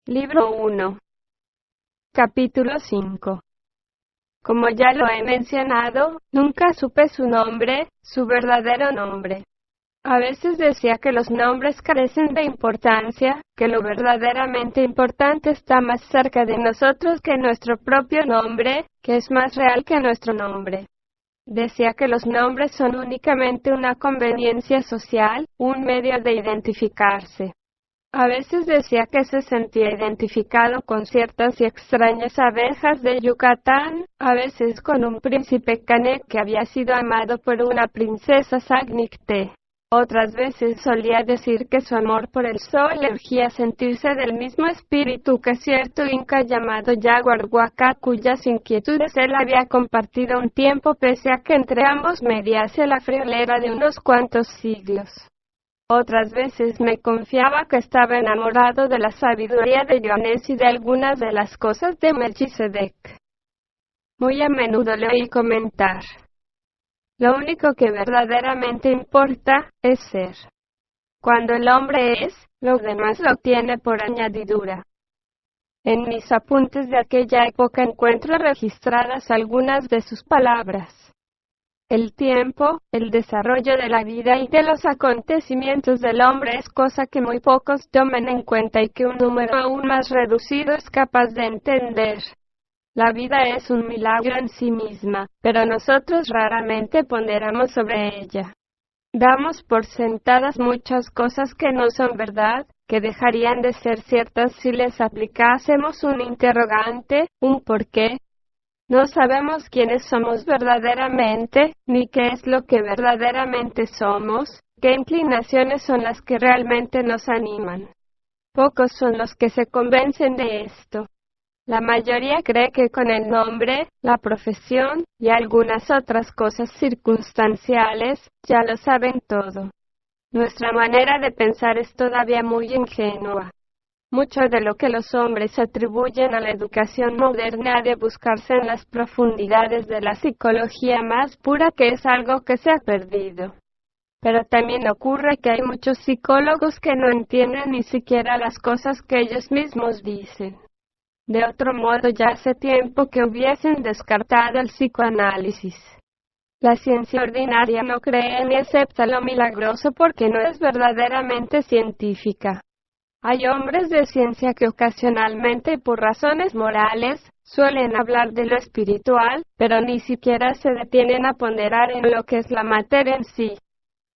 Libro 1. Capítulo 5. Como ya lo he mencionado, nunca supe su nombre, su verdadero nombre. A veces decía que los nombres carecen de importancia, que lo verdaderamente importante está más cerca de nosotros que nuestro propio nombre, que es más real que nuestro nombre. Decía que los nombres son únicamente una conveniencia social, un medio de identificarse. A veces decía que se sentía identificado con ciertas y extrañas abejas de Yucatán, a veces con un príncipe Canek que había sido amado por una princesa Sagnicté. Otras veces solía decir que su amor por el sol le urgía sentirse del mismo espíritu que cierto inca llamado Yaguarhuaca, cuyas inquietudes él había compartido un tiempo pese a que entre ambos mediase la friolera de unos cuantos siglos. Otras veces me confiaba que estaba enamorado de la sabiduría de Yones y de algunas de las cosas de Melchizedek. Muy a menudo le oí comentar: lo único que verdaderamente importa es ser. Cuando el hombre es, lo demás lo tiene por añadidura. En mis apuntes de aquella época encuentro registradas algunas de sus palabras. El tiempo, el desarrollo de la vida y de los acontecimientos del hombre es cosa que muy pocos toman en cuenta y que un número aún más reducido es capaz de entender. La vida es un milagro en sí misma, pero nosotros raramente ponderamos sobre ella. Damos por sentadas muchas cosas que no son verdad, que dejarían de ser ciertas si les aplicásemos un interrogante, un por qué. No sabemos quiénes somos verdaderamente, ni qué es lo que verdaderamente somos, qué inclinaciones son las que realmente nos animan. Pocos son los que se convencen de esto. La mayoría cree que con el nombre, la profesión y algunas otras cosas circunstanciales, ya lo saben todo. Nuestra manera de pensar es todavía muy ingenua. Mucho de lo que los hombres atribuyen a la educación moderna ha de buscarse en las profundidades de la psicología más pura, que es algo que se ha perdido. Pero también ocurre que hay muchos psicólogos que no entienden ni siquiera las cosas que ellos mismos dicen. De otro modo, ya hace tiempo que hubiesen descartado el psicoanálisis. La ciencia ordinaria no cree ni acepta lo milagroso porque no es verdaderamente científica. Hay hombres de ciencia que ocasionalmente y por razones morales suelen hablar de lo espiritual, pero ni siquiera se detienen a ponderar en lo que es la materia en sí.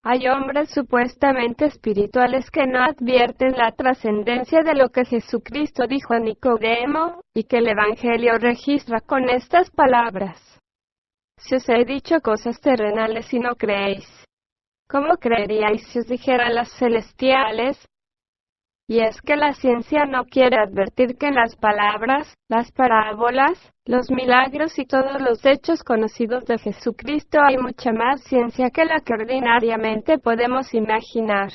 Hay hombres supuestamente espirituales que no advierten la trascendencia de lo que Jesucristo dijo a Nicodemo, y que el Evangelio registra con estas palabras: si os he dicho cosas terrenales y no creéis, ¿cómo creeríais si os dijera las celestiales? Y es que la ciencia no quiere advertir que en las palabras, las parábolas, los milagros y todos los hechos conocidos de Jesucristo hay mucha más ciencia que la que ordinariamente podemos imaginar.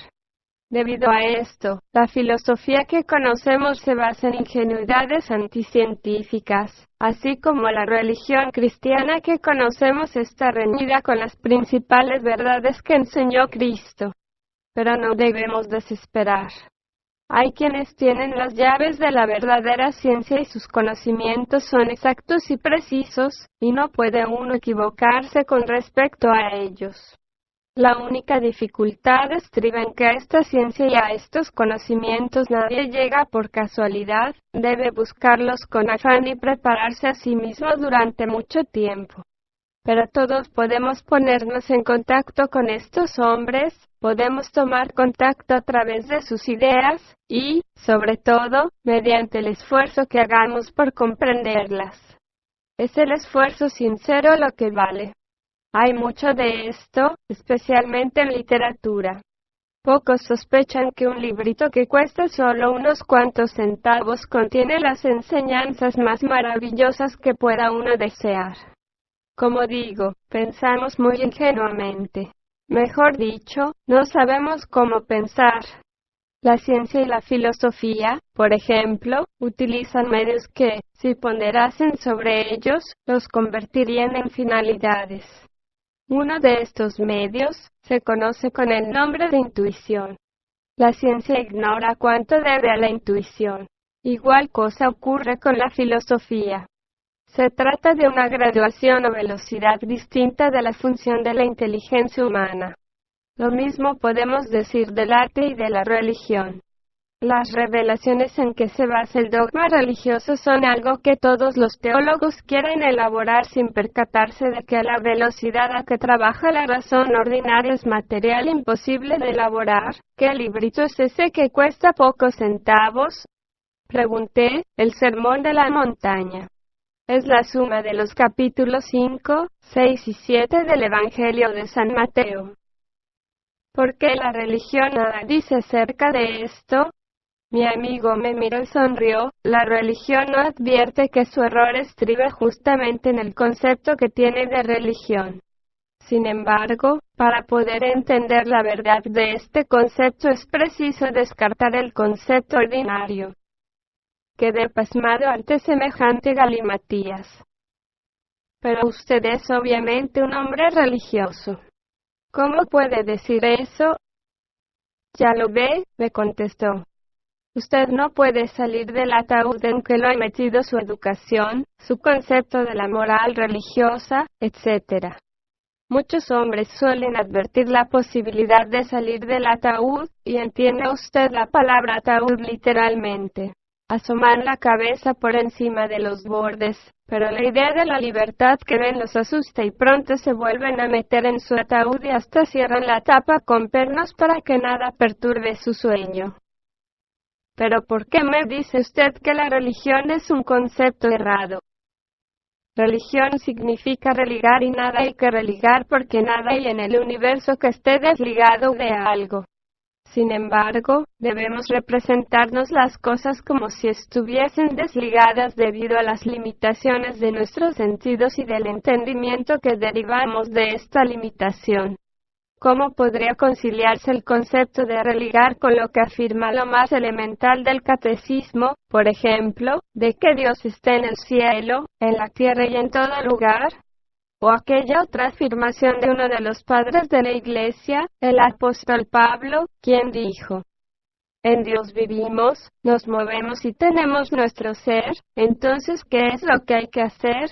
Debido a esto, la filosofía que conocemos se basa en ingenuidades anticientíficas, así como la religión cristiana que conocemos está reñida con las principales verdades que enseñó Cristo. Pero no debemos desesperar. Hay quienes tienen las llaves de la verdadera ciencia y sus conocimientos son exactos y precisos, y no puede uno equivocarse con respecto a ellos. La única dificultad estriba en que a esta ciencia y a estos conocimientos nadie llega por casualidad, debe buscarlos con afán y prepararse a sí mismo durante mucho tiempo. Pero todos podemos ponernos en contacto con estos hombres, podemos tomar contacto a través de sus ideas, y, sobre todo, mediante el esfuerzo que hagamos por comprenderlas. Es el esfuerzo sincero lo que vale. Hay mucho de esto, especialmente en literatura. Pocos sospechan que un librito que cuesta solo unos cuantos centavos contiene las enseñanzas más maravillosas que pueda uno desear. Como digo, pensamos muy ingenuamente. Mejor dicho, no sabemos cómo pensar. La ciencia y la filosofía, por ejemplo, utilizan medios que, si ponderasen sobre ellos, los convertirían en finalidades. Uno de estos medios se conoce con el nombre de intuición. La ciencia ignora cuánto debe a la intuición. Igual cosa ocurre con la filosofía. Se trata de una graduación o velocidad distinta de la función de la inteligencia humana. Lo mismo podemos decir del arte y de la religión. Las revelaciones en que se basa el dogma religioso son algo que todos los teólogos quieren elaborar sin percatarse de que a la velocidad a que trabaja la razón ordinaria es material imposible de elaborar. ¿Qué librito es ese que cuesta pocos centavos? Pregunté. El Sermón de la Montaña. Es la suma de los capítulos 5, 6 y 7 del Evangelio de San Mateo. ¿Por qué la religión nada dice acerca de esto? Mi amigo me miró y sonrió. La religión no advierte que su error estriba justamente en el concepto que tiene de religión. Sin embargo, para poder entender la verdad de este concepto es preciso descartar el concepto ordinario. Quedé pasmado ante semejante galimatías. Pero usted es obviamente un hombre religioso. ¿Cómo puede decir eso? Ya lo ve, me contestó. Usted no puede salir del ataúd en que lo ha metido su educación, su concepto de la moral religiosa, etc. Muchos hombres suelen advertir la posibilidad de salir del ataúd, y entiende usted la palabra ataúd literalmente. Asoman la cabeza por encima de los bordes, pero la idea de la libertad que ven los asusta y pronto se vuelven a meter en su ataúd y hasta cierran la tapa con pernos para que nada perturbe su sueño. Pero ¿por qué me dice usted que la religión es un concepto errado? Religión significa religar y nada hay que religar porque nada hay en el universo que esté desligado de algo. Sin embargo, debemos representarnos las cosas como si estuviesen desligadas debido a las limitaciones de nuestros sentidos y del entendimiento que derivamos de esta limitación. ¿Cómo podría conciliarse el concepto de religar con lo que afirma lo más elemental del catecismo, por ejemplo, de que Dios está en el cielo, en la tierra y en todo lugar? O aquella otra afirmación de uno de los padres de la Iglesia, el apóstol Pablo, quien dijo: en Dios vivimos, nos movemos y tenemos nuestro ser. Entonces, ¿qué es lo que hay que hacer?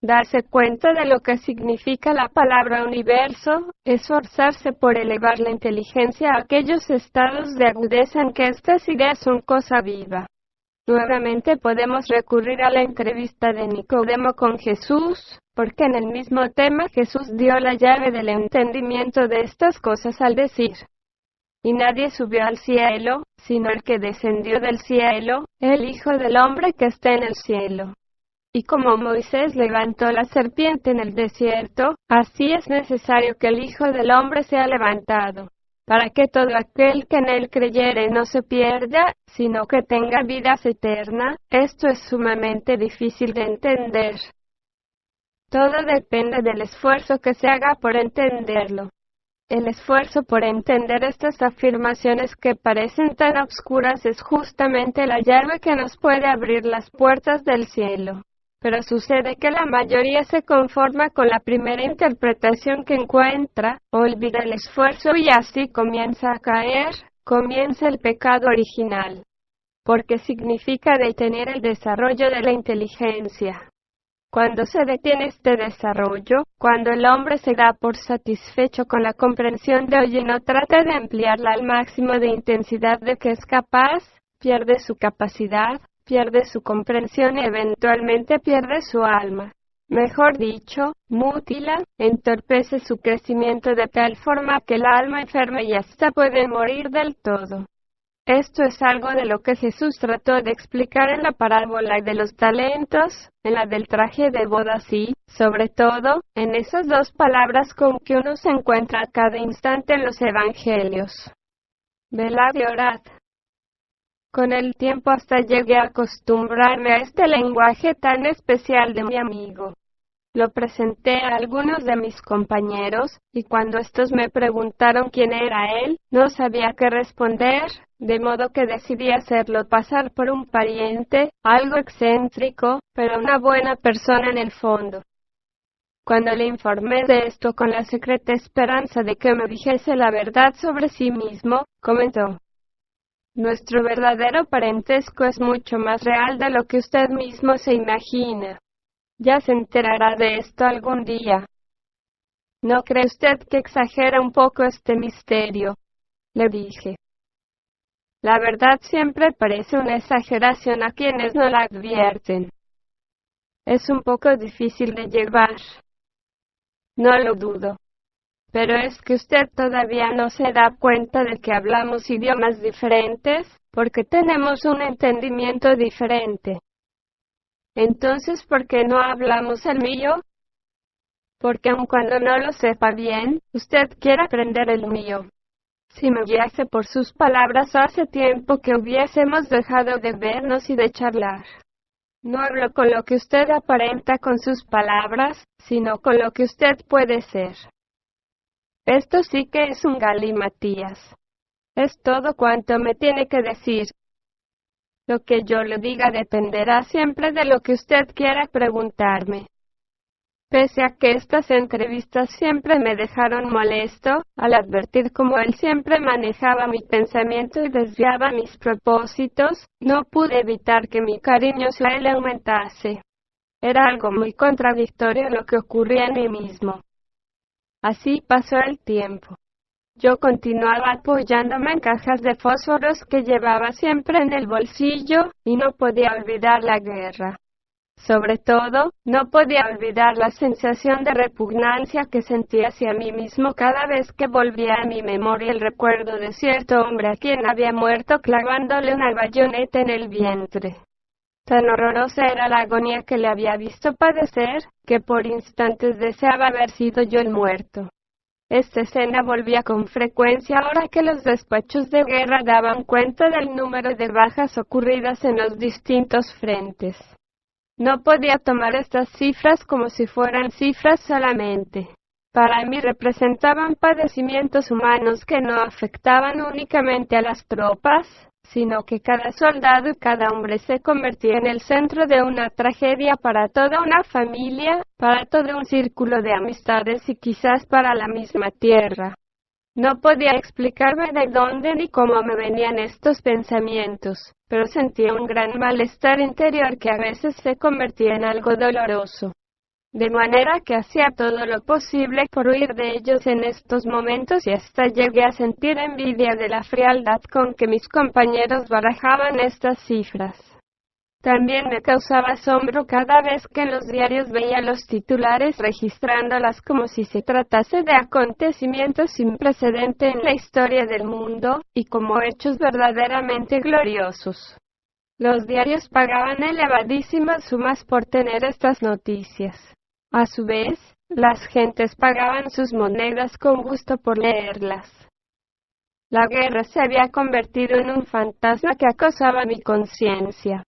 Darse cuenta de lo que significa la palabra universo, esforzarse por elevar la inteligencia a aquellos estados de agudeza en que estas ideas son cosa viva. Nuevamente podemos recurrir a la entrevista de Nicodemo con Jesús, porque en el mismo tema Jesús dio la llave del entendimiento de estas cosas al decir: y nadie subió al cielo, sino el que descendió del cielo, el Hijo del Hombre que está en el cielo. Y como Moisés levantó la serpiente en el desierto, así es necesario que el Hijo del Hombre sea levantado, para que todo aquel que en él creyere no se pierda, sino que tenga vida eterna. Esto es sumamente difícil de entender. Todo depende del esfuerzo que se haga por entenderlo. El esfuerzo por entender estas afirmaciones que parecen tan obscuras es justamente la llave que nos puede abrir las puertas del cielo. Pero sucede que la mayoría se conforma con la primera interpretación que encuentra, olvida el esfuerzo y así comienza a caer, comienza el pecado original. Porque significa detener el desarrollo de la inteligencia. Cuando se detiene este desarrollo, cuando el hombre se da por satisfecho con la comprensión de hoy y no trata de ampliarla al máximo de intensidad de que es capaz, pierde su capacidad, pierde su comprensión y eventualmente pierde su alma. Mejor dicho, mutila, entorpece su crecimiento de tal forma que el alma enferma y hasta puede morir del todo. Esto es algo de lo que Jesús trató de explicar en la parábola de los talentos, en la del traje de bodas y, sobre todo, en esas dos palabras con que uno se encuentra a cada instante en los evangelios. Velad y orad. Con el tiempo hasta llegué a acostumbrarme a este lenguaje tan especial de mi amigo. Lo presenté a algunos de mis compañeros, y cuando estos me preguntaron quién era él, no sabía qué responder, de modo que decidí hacerlo pasar por un pariente, algo excéntrico, pero una buena persona en el fondo. Cuando le informé de esto con la secreta esperanza de que me dijese la verdad sobre sí mismo, comentó: Nuestro verdadero parentesco es mucho más real de lo que usted mismo se imagina. Ya se enterará de esto algún día. ¿No cree usted que exagera un poco este misterio?, le dije. La verdad siempre parece una exageración a quienes no la advierten. Es un poco difícil de llevar. No lo dudo. Pero es que usted todavía no se da cuenta de que hablamos idiomas diferentes, porque tenemos un entendimiento diferente. Entonces, ¿por qué no hablamos el mío? Porque aun cuando no lo sepa bien, usted quiere aprender el mío. Si me guiase por sus palabras, hace tiempo que hubiésemos dejado de vernos y de charlar. No hablo con lo que usted aparenta con sus palabras, sino con lo que usted puede ser. Esto sí que es un galimatías. Es todo cuanto me tiene que decir. Lo que yo le diga dependerá siempre de lo que usted quiera preguntarme. Pese a que estas entrevistas siempre me dejaron molesto, al advertir cómo él siempre manejaba mi pensamiento y desviaba mis propósitos, no pude evitar que mi cariño hacia él aumentase. Era algo muy contradictorio lo que ocurría en mí mismo. Así pasó el tiempo. Yo continuaba apoyándome en cajas de fósforos que llevaba siempre en el bolsillo, y no podía olvidar la guerra. Sobre todo, no podía olvidar la sensación de repugnancia que sentía hacia mí mismo cada vez que volvía a mi memoria el recuerdo de cierto hombre a quien había muerto clavándole una bayoneta en el vientre. Tan horrorosa era la agonía que le había visto padecer, que por instantes deseaba haber sido yo el muerto. Esta escena volvía con frecuencia ahora que los despachos de guerra daban cuenta del número de bajas ocurridas en los distintos frentes. No podía tomar estas cifras como si fueran cifras solamente. Para mí representaban padecimientos humanos que no afectaban únicamente a las tropas, sino que cada soldado y cada hombre se convertía en el centro de una tragedia para toda una familia, para todo un círculo de amistades y quizás para la misma tierra. No podía explicarme de dónde ni cómo me venían estos pensamientos, pero sentía un gran malestar interior que a veces se convertía en algo doloroso. De manera que hacía todo lo posible por huir de ellos en estos momentos y hasta llegué a sentir envidia de la frialdad con que mis compañeros barajaban estas cifras. También me causaba asombro cada vez que en los diarios veía los titulares registrándolas como si se tratase de acontecimientos sin precedente en la historia del mundo, y como hechos verdaderamente gloriosos. Los diarios pagaban elevadísimas sumas por tener estas noticias. A su vez, las gentes pagaban sus monedas con gusto por leerlas. La guerra se había convertido en un fantasma que acosaba mi conciencia.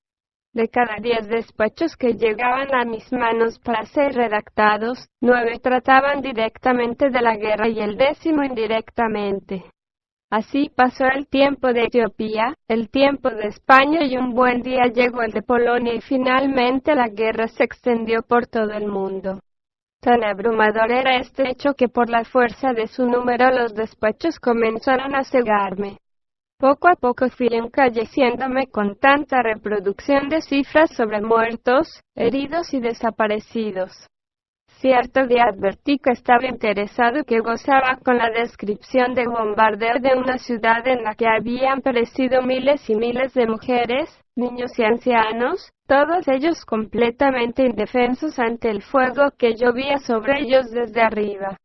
De cada 10 despachos que llegaban a mis manos para ser redactados, 9 trataban directamente de la guerra y el 10º indirectamente. Así pasó el tiempo de Etiopía, el tiempo de España y un buen día llegó el de Polonia y finalmente la guerra se extendió por todo el mundo. Tan abrumador era este hecho que por la fuerza de su número los despachos comenzaron a cegarme. Poco a poco fui encalleciéndome con tanta reproducción de cifras sobre muertos, heridos y desaparecidos. Cierto día advertí que estaba interesado y que gozaba con la descripción de bombardeo de una ciudad en la que habían perecido miles y miles de mujeres, niños y ancianos, todos ellos completamente indefensos ante el fuego que llovía sobre ellos desde arriba.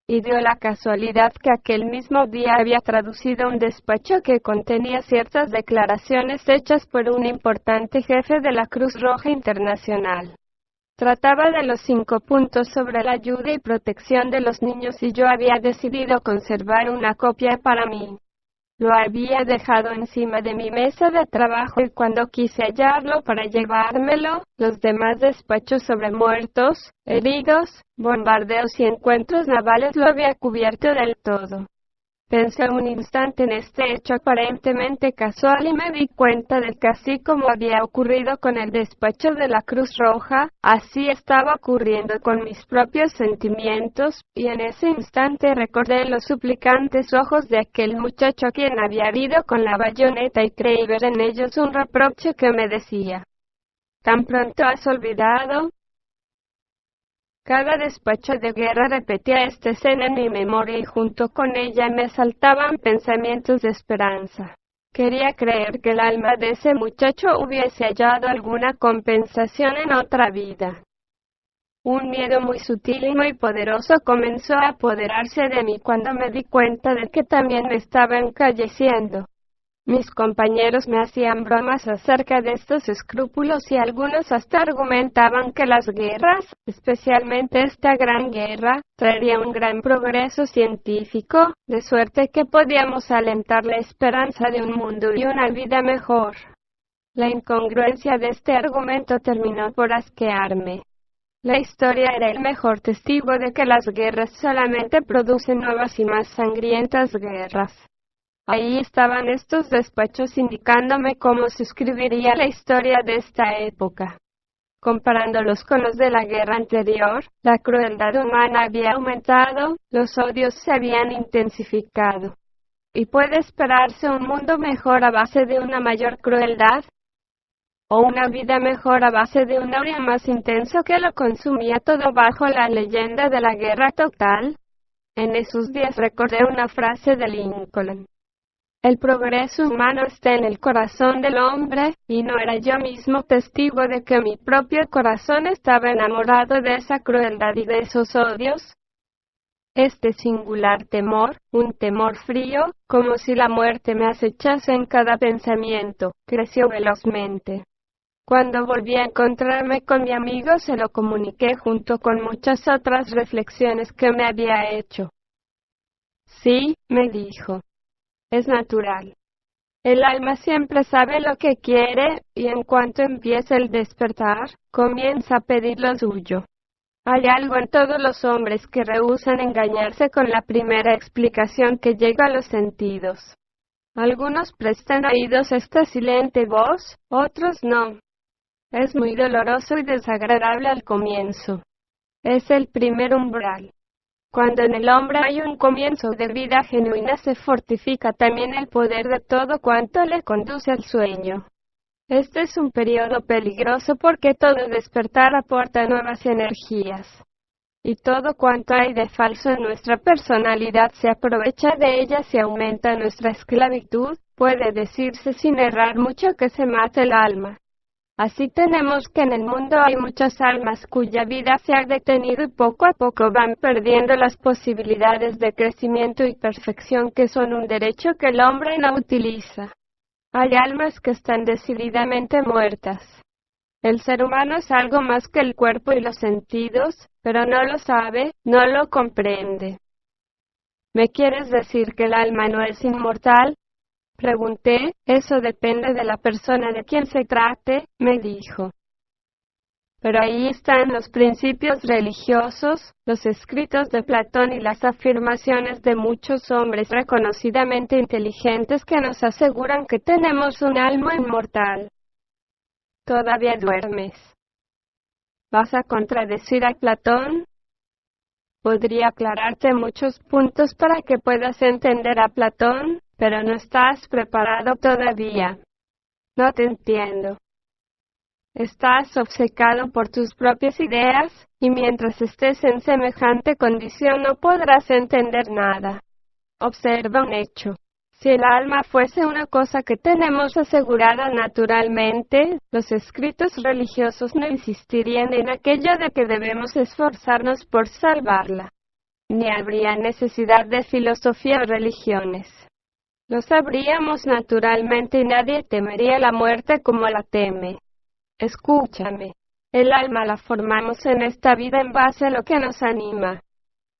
Y dio la casualidad que aquel mismo día había traducido un despacho que contenía ciertas declaraciones hechas por un importante jefe de la Cruz Roja Internacional. Trataba de los 5 puntos sobre la ayuda y protección de los niños y yo había decidido conservar una copia para mí. Lo había dejado encima de mi mesa de trabajo y cuando quise hallarlo para llevármelo, los demás despachos sobre muertos, heridos, bombardeos y encuentros navales lo había cubierto del todo. Pensé un instante en este hecho aparentemente casual y me di cuenta de que así como había ocurrido con el despacho de la Cruz Roja, así estaba ocurriendo con mis propios sentimientos, y en ese instante recordé los suplicantes ojos de aquel muchacho a quien había herido con la bayoneta y creí ver en ellos un reproche que me decía: ¿tan pronto has olvidado? Cada despacho de guerra repetía esta escena en mi memoria y junto con ella me asaltaban pensamientos de esperanza. Quería creer que el alma de ese muchacho hubiese hallado alguna compensación en otra vida. Un miedo muy sutil y muy poderoso comenzó a apoderarse de mí cuando me di cuenta de que también me estaba encalleciendo. Mis compañeros me hacían bromas acerca de estos escrúpulos y algunos hasta argumentaban que las guerras, especialmente esta gran guerra, traería un gran progreso científico, de suerte que podíamos alentar la esperanza de un mundo y una vida mejor. La incongruencia de este argumento terminó por asquearme. La historia era el mejor testigo de que las guerras solamente producen nuevas y más sangrientas guerras. Ahí estaban estos despachos indicándome cómo se escribiría la historia de esta época. Comparándolos con los de la guerra anterior, la crueldad humana había aumentado, los odios se habían intensificado. ¿Y puede esperarse un mundo mejor a base de una mayor crueldad? ¿O una vida mejor a base de un odio más intenso que lo consumía todo bajo la leyenda de la guerra total? En esos días recordé una frase de Lincoln: el progreso humano está en el corazón del hombre, y no era yo mismo testigo de que mi propio corazón estaba enamorado de esa crueldad y de esos odios. Este singular temor, un temor frío, como si la muerte me acechase en cada pensamiento, creció velozmente. Cuando volví a encontrarme con mi amigo se lo comuniqué junto con muchas otras reflexiones que me había hecho. Sí, me dijo. Es natural. El alma siempre sabe lo que quiere, y en cuanto empieza el despertar, comienza a pedir lo suyo. Hay algo en todos los hombres que rehúsan engañarse con la primera explicación que llega a los sentidos. Algunos prestan oídos a esta silente voz, otros no. Es muy doloroso y desagradable al comienzo. Es el primer umbral. Cuando en el hombre hay un comienzo de vida genuina se fortifica también el poder de todo cuanto le conduce al sueño. Este es un periodo peligroso porque todo despertar aporta nuevas energías. Y todo cuanto hay de falso en nuestra personalidad se aprovecha de ellas y aumenta nuestra esclavitud, puede decirse sin errar mucho que se mata el alma. Así tenemos que en el mundo hay muchas almas cuya vida se ha detenido y poco a poco van perdiendo las posibilidades de crecimiento y perfección que son un derecho que el hombre no utiliza. Hay almas que están decididamente muertas. El ser humano es algo más que el cuerpo y los sentidos, pero no lo sabe, no lo comprende. ¿Me quieres decir que el alma no es inmortal? Pregunté. Eso depende de la persona de quien se trate, me dijo. Pero ahí están los principios religiosos, los escritos de Platón y las afirmaciones de muchos hombres reconocidamente inteligentes que nos aseguran que tenemos un alma inmortal. Todavía duermes. ¿Vas a contradecir a Platón? Podría aclararte muchos puntos para que puedas entender a Platón, pero no estás preparado todavía. No te entiendo. Estás obcecado por tus propias ideas, y mientras estés en semejante condición no podrás entender nada. Observa un hecho. Si el alma fuese una cosa que tenemos asegurada naturalmente, los escritos religiosos no insistirían en aquello de que debemos esforzarnos por salvarla. Ni habría necesidad de filosofía o religiones. Lo sabríamos naturalmente y nadie temería la muerte como la teme. Escúchame. El alma la formamos en esta vida en base a lo que nos anima.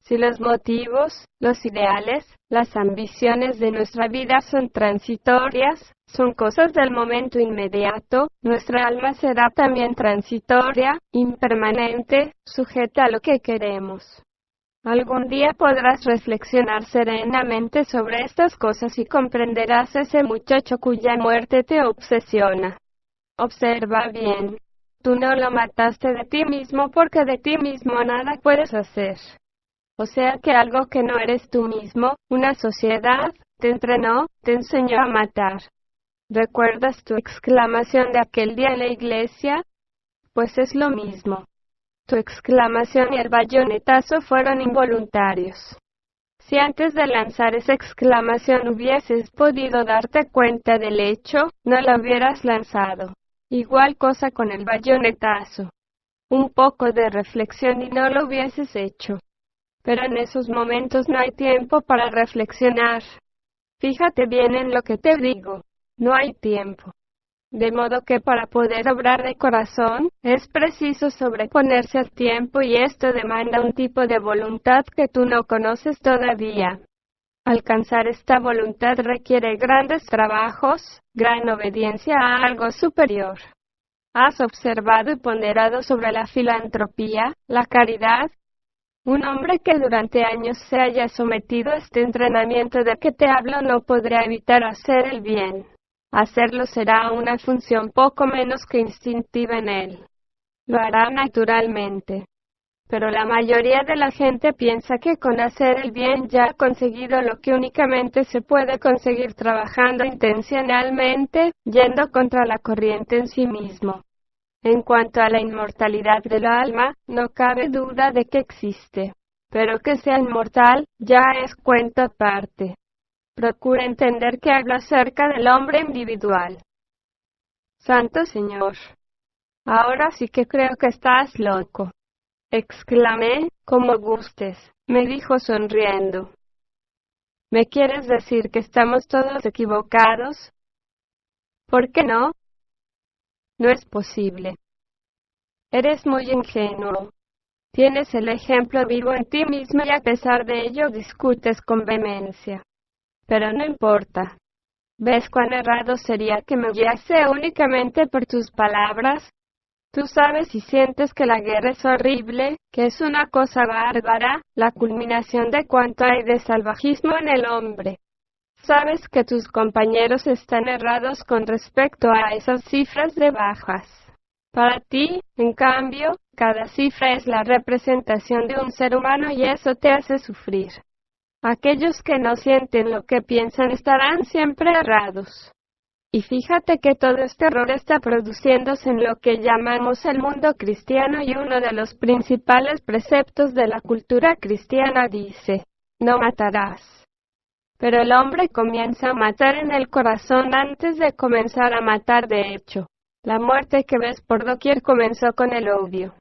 Si los motivos, los ideales, las ambiciones de nuestra vida son transitorias, son cosas del momento inmediato, nuestra alma será también transitoria, impermanente, sujeta a lo que queremos. Algún día podrás reflexionar serenamente sobre estas cosas y comprenderás ese muchacho cuya muerte te obsesiona. Observa bien. Tú no lo mataste de ti mismo porque de ti mismo nada puedes hacer. O sea que algo que no eres tú mismo, una sociedad, te entrenó, te enseñó a matar. ¿Recuerdas tu exclamación de aquel día en la iglesia? Pues es lo mismo. Tu exclamación y el bayonetazo fueron involuntarios. Si antes de lanzar esa exclamación hubieses podido darte cuenta del hecho, no la hubieras lanzado. Igual cosa con el bayonetazo. Un poco de reflexión y no lo hubieses hecho. Pero en esos momentos no hay tiempo para reflexionar. Fíjate bien en lo que te digo. No hay tiempo. De modo que para poder obrar de corazón, es preciso sobreponerse al tiempo y esto demanda un tipo de voluntad que tú no conoces todavía. Alcanzar esta voluntad requiere grandes trabajos, gran obediencia a algo superior. ¿Has observado y ponderado sobre la filantropía, la caridad? Un hombre que durante años se haya sometido a este entrenamiento de que te hablo no podrá evitar hacer el bien. Hacerlo será una función poco menos que instintiva en él. Lo hará naturalmente. Pero la mayoría de la gente piensa que con hacer el bien ya ha conseguido lo que únicamente se puede conseguir trabajando intencionalmente, yendo contra la corriente en sí mismo. En cuanto a la inmortalidad del alma, no cabe duda de que existe. Pero que sea inmortal, ya es cuento aparte. Procura entender que habla acerca del hombre individual. Santo Señor. Ahora sí que creo que estás loco. Exclamé, como gustes, me dijo sonriendo. ¿Me quieres decir que estamos todos equivocados? ¿Por qué no? No es posible. Eres muy ingenuo. Tienes el ejemplo vivo en ti mismo y a pesar de ello discutes con vehemencia. Pero no importa. ¿Ves cuán errado sería que me guiase únicamente por tus palabras? Tú sabes y sientes que la guerra es horrible, que es una cosa bárbara, la culminación de cuanto hay de salvajismo en el hombre. Sabes que tus compañeros están errados con respecto a esas cifras de bajas. Para ti, en cambio, cada cifra es la representación de un ser humano y eso te hace sufrir. Aquellos que no sienten lo que piensan estarán siempre errados. Y fíjate que todo este error está produciéndose en lo que llamamos el mundo cristiano y uno de los principales preceptos de la cultura cristiana dice, no matarás. Pero el hombre comienza a matar en el corazón antes de comenzar a matar de hecho. La muerte que ves por doquier comenzó con el odio.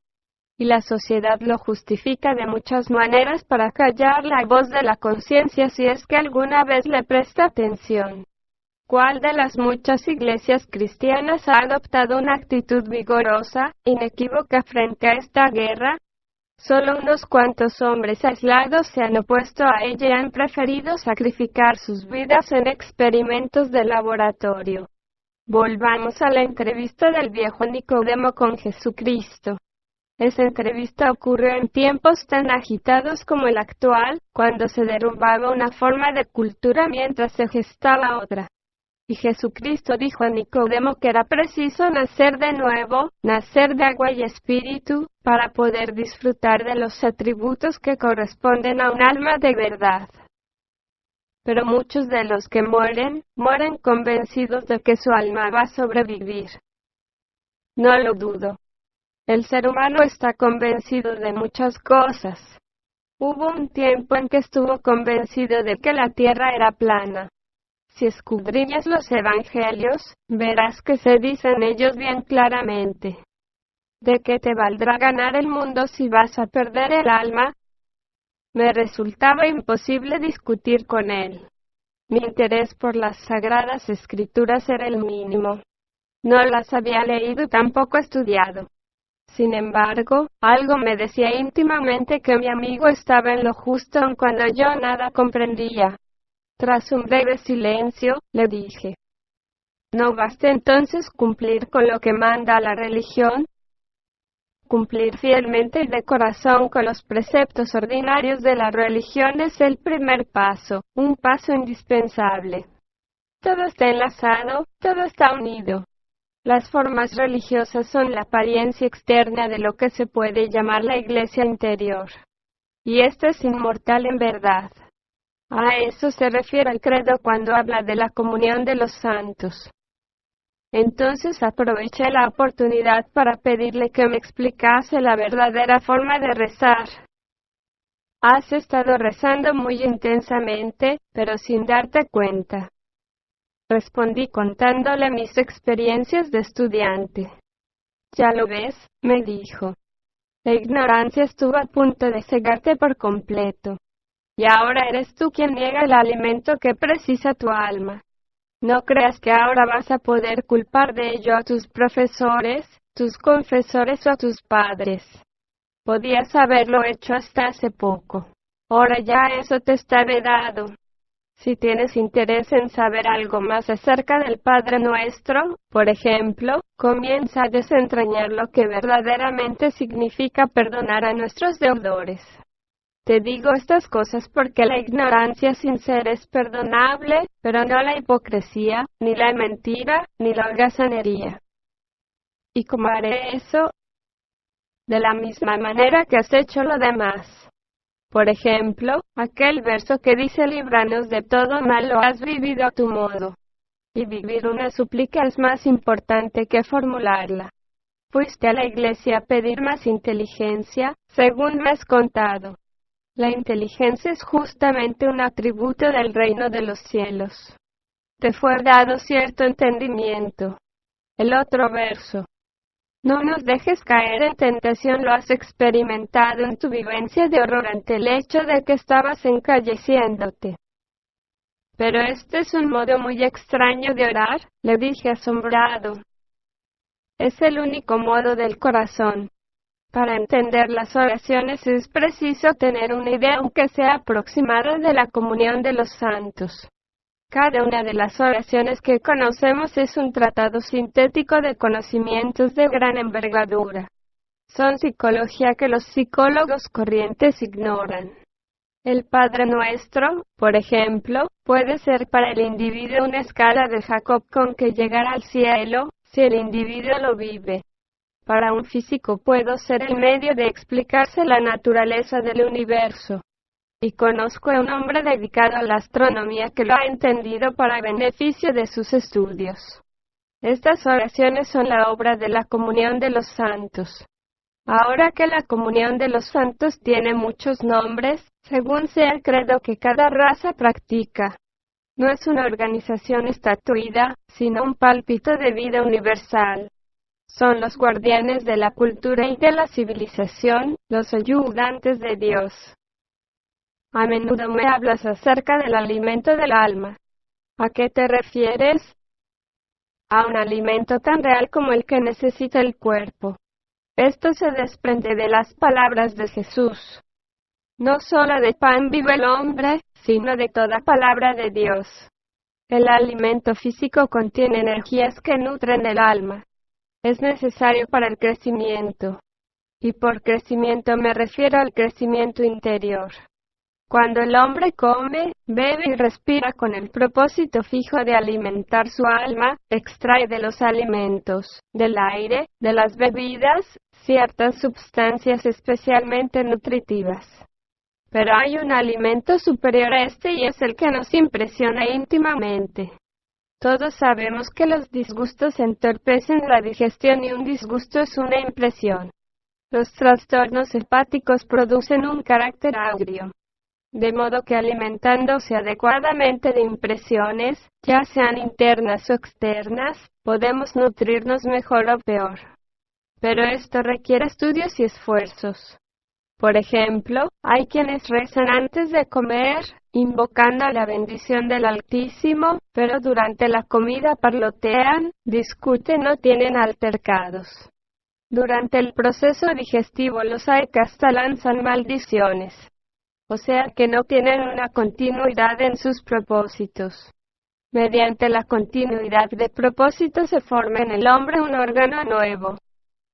Y la sociedad lo justifica de muchas maneras para callar la voz de la conciencia si es que alguna vez le presta atención. ¿Cuál de las muchas iglesias cristianas ha adoptado una actitud vigorosa, inequívoca frente a esta guerra? Solo unos cuantos hombres aislados se han opuesto a ella y han preferido sacrificar sus vidas en experimentos de laboratorio. Volvamos a la entrevista del viejo Nicodemo con Jesucristo. Esa entrevista ocurrió en tiempos tan agitados como el actual, cuando se derrumbaba una forma de cultura mientras se gestaba otra. Y Jesucristo dijo a Nicodemo que era preciso nacer de nuevo, nacer de agua y espíritu, para poder disfrutar de los atributos que corresponden a un alma de verdad. Pero muchos de los que mueren convencidos de que su alma va a sobrevivir. No lo dudo. El ser humano está convencido de muchas cosas. Hubo un tiempo en que estuvo convencido de que la tierra era plana. Si escudriñas los evangelios, verás que se dicen ellos bien claramente. ¿De qué te valdrá ganar el mundo si vas a perder el alma? Me resultaba imposible discutir con él. Mi interés por las sagradas escrituras era el mínimo. No las había leído y tampoco estudiado. Sin embargo, algo me decía íntimamente que mi amigo estaba en lo justo aun cuando yo nada comprendía. Tras un breve silencio, le dije, ¿no basta entonces cumplir con lo que manda la religión? cumplir fielmente y de corazón con los preceptos ordinarios de la religión es el primer paso, un paso indispensable. Todo está enlazado, todo está unido. Las formas religiosas son la apariencia externa de lo que se puede llamar la iglesia interior. Y esta es inmortal en verdad. A eso se refiere el credo cuando habla de la comunión de los santos. Entonces aproveché la oportunidad para pedirle que me explicase la verdadera forma de rezar. Has estado rezando muy intensamente, pero sin darte cuenta. Respondí contándole mis experiencias de estudiante. Ya lo ves, me dijo. La ignorancia estuvo a punto de cegarte por completo. Y ahora eres tú quien niega el alimento que precisa tu alma. No creas que ahora vas a poder culpar de ello a tus profesores, tus confesores o a tus padres. Podías haberlo hecho hasta hace poco. Ahora ya eso te está vedado. Si tienes interés en saber algo más acerca del Padre Nuestro, por ejemplo, comienza a desentrañar lo que verdaderamente significa perdonar a nuestros deudores. Te digo estas cosas porque la ignorancia sincera es perdonable, pero no la hipocresía, ni la mentira, ni la holgazanería. ¿Y cómo haré eso? De la misma manera que has hecho lo demás. Por ejemplo, aquel verso que dice líbranos de todo mal lo has vivido a tu modo. Y vivir una súplica es más importante que formularla. Fuiste a la iglesia a pedir más inteligencia, según me has contado. La inteligencia es justamente un atributo del reino de los cielos. Te fue dado cierto entendimiento. El otro verso. No nos dejes caer en tentación, lo has experimentado en tu vivencia de horror ante el hecho de que estabas encalleciéndote. Pero este es un modo muy extraño de orar, le dije asombrado. Es el único modo del corazón. Para entender las oraciones es preciso tener una idea aunque sea aproximada de la comunión de los santos. Cada una de las oraciones que conocemos es un tratado sintético de conocimientos de gran envergadura. Son psicología que los psicólogos corrientes ignoran. El Padre Nuestro, por ejemplo, puede ser para el individuo una escala de Jacob con que llegar al cielo, si el individuo lo vive. Para un físico puedo ser el medio de explicarse la naturaleza del universo. Y conozco a un hombre dedicado a la astronomía que lo ha entendido para beneficio de sus estudios. Estas oraciones son la obra de la comunión de los santos. Ahora que la comunión de los santos tiene muchos nombres, según sea el credo que cada raza practica. No es una organización estatuida, sino un pálpito de vida universal. Son los guardianes de la cultura y de la civilización, los ayudantes de Dios. A menudo me hablas acerca del alimento del alma. ¿A qué te refieres? A un alimento tan real como el que necesita el cuerpo. Esto se desprende de las palabras de Jesús. No solo de pan vive el hombre, sino de toda palabra de Dios. El alimento físico contiene energías que nutren el alma. Es necesario para el crecimiento. Y por crecimiento me refiero al crecimiento interior. Cuando el hombre come, bebe y respira con el propósito fijo de alimentar su alma, extrae de los alimentos, del aire, de las bebidas, ciertas sustancias especialmente nutritivas. Pero hay un alimento superior a este y es el que nos impresiona íntimamente. Todos sabemos que los disgustos entorpecen la digestión y un disgusto es una impresión. Los trastornos hepáticos producen un carácter agrio. De modo que alimentándose adecuadamente de impresiones, ya sean internas o externas, podemos nutrirnos mejor o peor. Pero esto requiere estudios y esfuerzos. Por ejemplo, hay quienes rezan antes de comer, invocando la bendición del Altísimo, pero durante la comida parlotean, discuten o tienen altercados. Durante el proceso digestivo los hay que hasta lanzan maldiciones. O sea que no tienen una continuidad en sus propósitos. Mediante la continuidad de propósitos se forma en el hombre un órgano nuevo.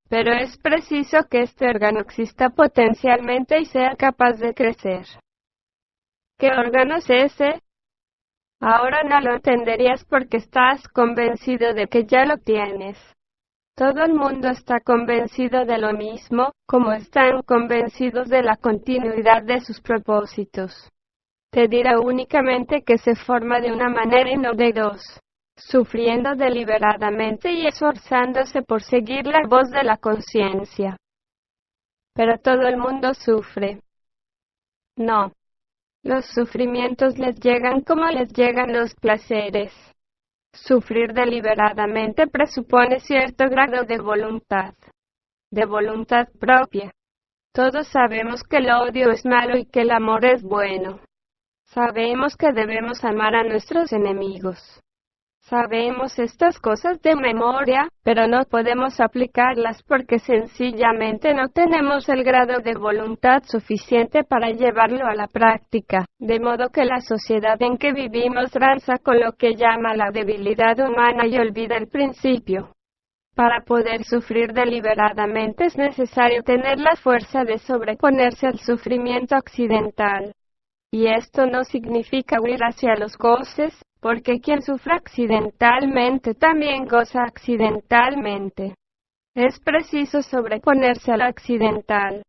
pero es preciso que este órgano exista potencialmente y sea capaz de crecer. ¿Qué órgano es ese? Ahora no lo entenderías porque estás convencido de que ya lo tienes. Todo el mundo está convencido de lo mismo, como están convencidos de la continuidad de sus propósitos. Te dirá únicamente que se forma de una manera y no de dos, sufriendo deliberadamente y esforzándose por seguir la voz de la conciencia. Pero todo el mundo sufre. No. Los sufrimientos les llegan como les llegan los placeres. Sufrir deliberadamente presupone cierto grado de voluntad propia. Todos sabemos que el odio es malo y que el amor es bueno. Sabemos que debemos amar a nuestros enemigos. Sabemos estas cosas de memoria, pero no podemos aplicarlas porque sencillamente no tenemos el grado de voluntad suficiente para llevarlo a la práctica, de modo que la sociedad en que vivimos tranza con lo que llama la debilidad humana y olvida el principio. Para poder sufrir deliberadamente es necesario tener la fuerza de sobreponerse al sufrimiento accidental. Y esto no significa huir hacia los goces, porque quien sufre accidentalmente también goza accidentalmente. Es preciso sobreponerse al accidental.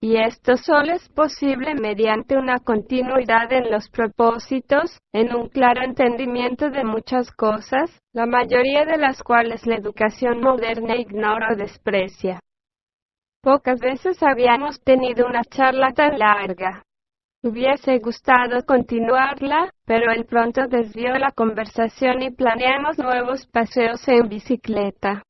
Y esto solo es posible mediante una continuidad en los propósitos, en un claro entendimiento de muchas cosas, la mayoría de las cuales la educación moderna ignora o desprecia. Pocas veces habíamos tenido una charla tan larga. Hubiese gustado continuarla, pero él pronto desvió la conversación y planeamos nuevos paseos en bicicleta.